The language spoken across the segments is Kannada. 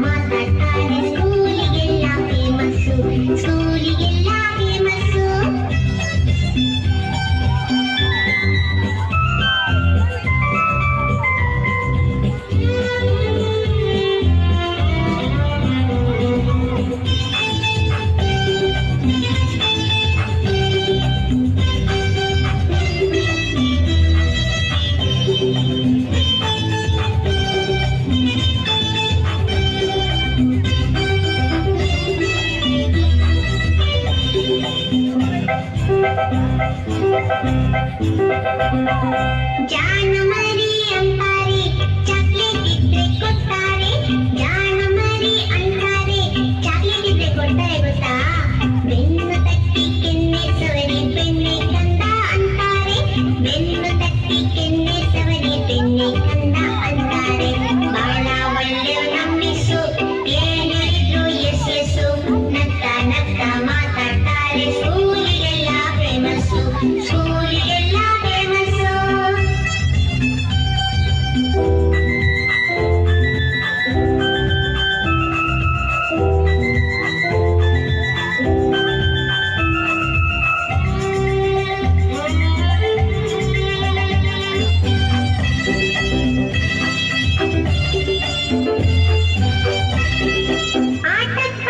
ಮಾತಾಡ್ತಾರೆ ಸ್ಕೂಲಿಗೆಲ್ಲ ಫೇಮಸ್ಸು ಸ್ಕೂಲಿಗೆಲ್ಲ ಫೇಮಸ್ಸು. ಜಾಣ ಮರಿ ಅಂತಾರೆ ಚಾಕ್ಲೇಟ್ ಇದ್ರೆ ಕೊಡ್ತಾರೆ, ಜಾಣ ಮರಿ ಅಂತಾರೆ ಚಾಕ್ಲೇಟ್ ಇದ್ರೆ ಕೊಡ್ತಾರೆ ಗೊತ್ತಾ. ಬೆನ್ನು ತಟ್ಟಿ ಕೆನ್ನೆ ಸವರಿ ಬೆಣ್ಣೆ ಕಂದ ಅಂತಾರೆ, ಬೆನ್ನು ತಟ್ಟಿ ಕೆನ್ನೆ ಸವರಿ ಬೆಣ್ಣೆ ಕಂದ ಅಂತಾರೆ. ಬಹಳ ಒಳ್ಳೆಯ ನಮ್ಮಿಸು ಏನ್ ಹೇಳಿದ್ರು ಎಸ್ ಎಸ್ಸು, ನಕ್ಕ ನಕ್ಕ ಮಾತಾಡ್ತಾರೆ ಸ್ಕೂಲಿಗೆಲ್ಲ ಫೇಮಸ್ಸು ಸ್ಕೂಲಿಗೆಲ್ಲ ಫೇಮಸ್ಸು. ಆಟಕ್ಕ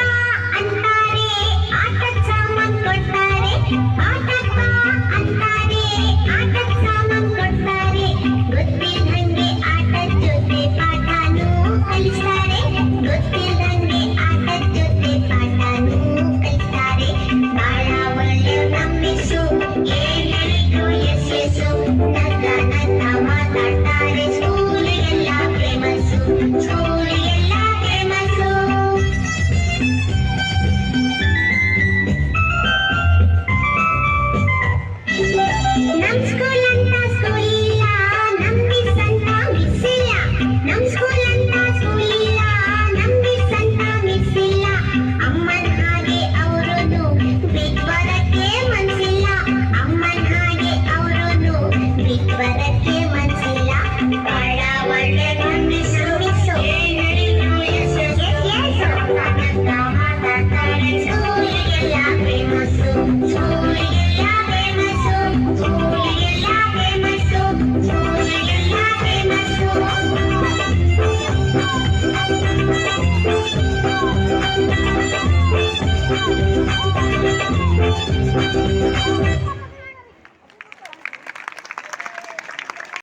ಅಂತಾರೆ ಆಟದ ಸಾಮಾನ್ ಕೊಡ್ತಾರೆ, ಆಟಕ್ಕ ಅಂತಾರೆ ಆಟದ ಸಾಮಾನ್ ಕೊಡ್ತಾರೆ. ಗೊತ್ತಿಲ್ದಂಗೆ ಆಟದ ಜೊತೆ ಪಾಠನೂ ಕಲಿಸ್ತಾರೆ, ಗೊತ್ತಿಲ್ದಂಗೆ ಆಟದ ಜೊತೆ ಪಾಠನೂ ಕಲಿಸ್ತಾರೆ. ಬಹಳ ಒಳ್ಳೆಯ ನಮ್ಮಿಸು ಏನ್ ಹೇಳಿದ್ರು ಎಸ್ ಎಸ್ಸು, ನಗ್ಗ ನಗ್ಗ ಮಾತಾಡ್ತಾರೆ ಸ್ಕೂಲಿಗೆಲ್ಲ ಫೇಮಸ್ಸು ಸ್ಕೂಲಿಗೆಲ್ಲ ಫೇಮಸ್ಸು. ನಮ್ ಸ್ಕೂಲ್ ಅಂತ ಸ್ಕೂಲ್ ಇಲ್ಲ, ನಮ್ ಮಿಸ್ ಅಂತ ಮಿಸ್ ಇಲ್ಲ, ನಮ್ ಸ್ಕೂಲ್ ಅಂತ ಸ್ಕೂಲ್ ಇಲ್ಲ, ನಮ್ ಮಿಸ್ ಅಂತ ಮಿಸ್ ಇಲ್ಲ. ಅಮ್ಮನ ಹಾಗೆ ಅವರನ್ನು ಬಿಟ್ ಬರಕ್ಕೆ ಮನ್ಸಿಲ್ಲ, ಅಮ್ಮನ ಹಾಗೆ ಅವರನ್ನು ಬಿಟ್ ಬರಕ್ಕೆ ಮನ್ಸಿಲ್ಲ. ಬಹಳ ಒಳ್ಳೆ ಮಿಸ್ಸು ಏನ್ ಹೇಳಿದ್ರು ಎಸ್ ಎಸ್ ನಕ್ಕ ಮಾತಾಡ್ತಾರೆ ಸ್ಕೂಲಿಗೆಲ್ಲ ಫೇಮಸ್ಸು ಸ್ಕೂಲಿಗೆಲ್ಲ ಫೇಮಸ್ಸು ಸ್ಕೂಲಿಗೆಲ್ಲ ಫೇಮಸ್ಸು ಸ್ಕೂಲಿಗೆಲ್ಲ ಫೇಮಸ್ಸು.